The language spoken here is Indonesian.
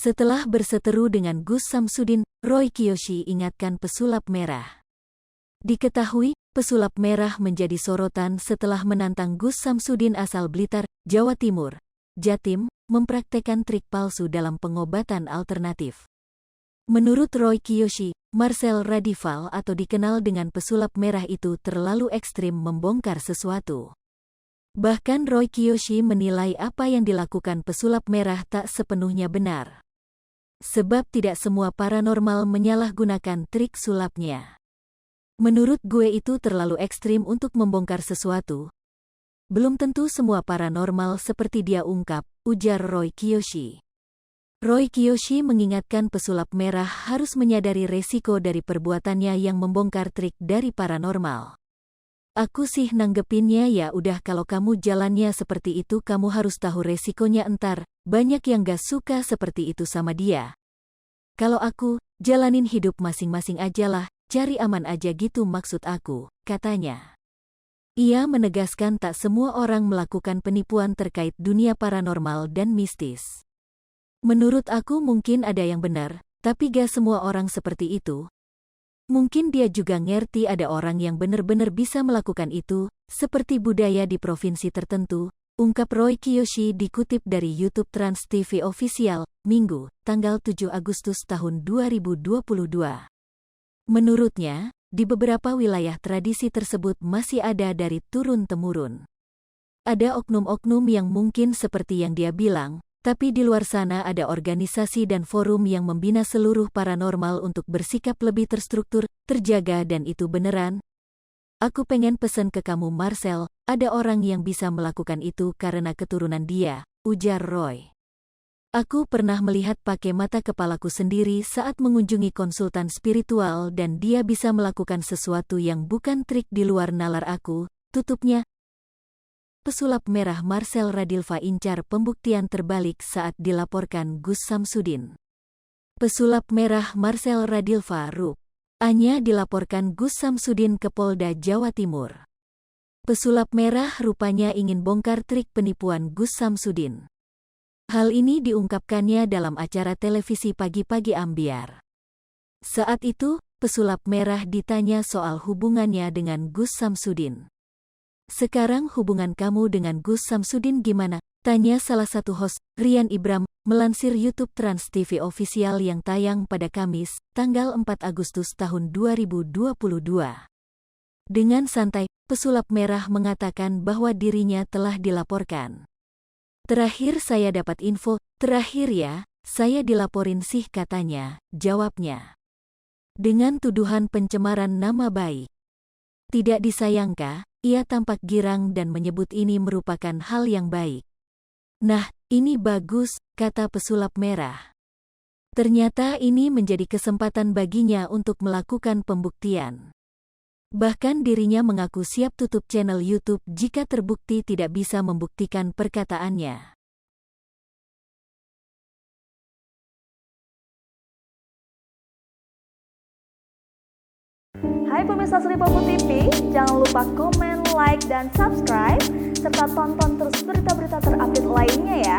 Setelah berseteru dengan Gus Samsudin, Roy Kiyoshi ingatkan pesulap merah. Diketahui, pesulap merah menjadi sorotan setelah menantang Gus Samsudin asal Blitar, Jawa Timur, Jatim, mempraktekkan trik palsu dalam pengobatan alternatif. Menurut Roy Kiyoshi, Marcel Radival atau dikenal dengan pesulap merah itu terlalu ekstrim membongkar sesuatu. Bahkan Roy Kiyoshi menilai apa yang dilakukan pesulap merah tak sepenuhnya benar. Sebab tidak semua paranormal menyalahgunakan trik sulapnya. Menurut gue itu terlalu ekstrim untuk membongkar sesuatu. Belum tentu semua paranormal seperti dia ungkap, ujar Roy Kiyoshi. Roy Kiyoshi mengingatkan pesulap merah harus menyadari resiko dari perbuatannya yang membongkar trik dari paranormal. Aku sih nanggepinnya ya udah kalau kamu jalannya seperti itu kamu harus tahu resikonya entar, banyak yang gak suka seperti itu sama dia. Kalau aku, jalanin hidup masing-masing ajalah, cari aman aja gitu maksud aku, katanya. Ia menegaskan tak semua orang melakukan penipuan terkait dunia paranormal dan mistis. Menurut aku mungkin ada yang benar, tapi gak semua orang seperti itu. Mungkin dia juga ngerti ada orang yang benar-benar bisa melakukan itu, seperti budaya di provinsi tertentu, ungkap Roy Kiyoshi dikutip dari YouTube Trans TV Official, Minggu, tanggal 7 Agustus tahun 2022. Menurutnya, di beberapa wilayah tradisi tersebut masih ada dari turun-temurun. Ada oknum-oknum yang mungkin seperti yang dia bilang, tapi di luar sana ada organisasi dan forum yang membina seluruh paranormal untuk bersikap lebih terstruktur, terjaga dan itu beneran. Aku pengen pesen ke kamu Marcel, ada orang yang bisa melakukan itu karena keturunan dia, ujar Roy. Aku pernah melihat pakai mata kepalaku sendiri saat mengunjungi konsultan spiritual dan dia bisa melakukan sesuatu yang bukan trik di luar nalar aku, tutupnya. Pesulap merah Marcel Radilva incar pembuktian terbalik saat dilaporkan Gus Samsudin. Pesulap merah Marcel Radilva Rup. Anya dilaporkan Gus Samsudin ke Polda Jawa Timur. Pesulap merah rupanya ingin bongkar trik penipuan Gus Samsudin. Hal ini diungkapkannya dalam acara televisi Pagi-Pagi Ambiar. Saat itu, pesulap merah ditanya soal hubungannya dengan Gus Samsudin. Sekarang hubungan kamu dengan Gus Samsudin gimana? Tanya salah satu host, Rian Ibram, melansir YouTube Trans TV Official yang tayang pada Kamis, tanggal 4 Agustus tahun 2022. Dengan santai, pesulap merah mengatakan bahwa dirinya telah dilaporkan. Terakhir saya dapat info, terakhir ya, saya dilaporin sih katanya, jawabnya. Dengan tuduhan pencemaran nama baik. Tidak disayangka, ia tampak girang dan menyebut ini merupakan hal yang baik. Nah, ini bagus, kata pesulap merah. Ternyata ini menjadi kesempatan baginya untuk melakukan pembuktian. Bahkan dirinya mengaku siap tutup channel YouTube jika terbukti tidak bisa membuktikan perkataannya. Hai pemirsa Sri Popo TV, jangan lupa komen, like, dan subscribe, serta tonton terus berita-berita terupdate lainnya ya.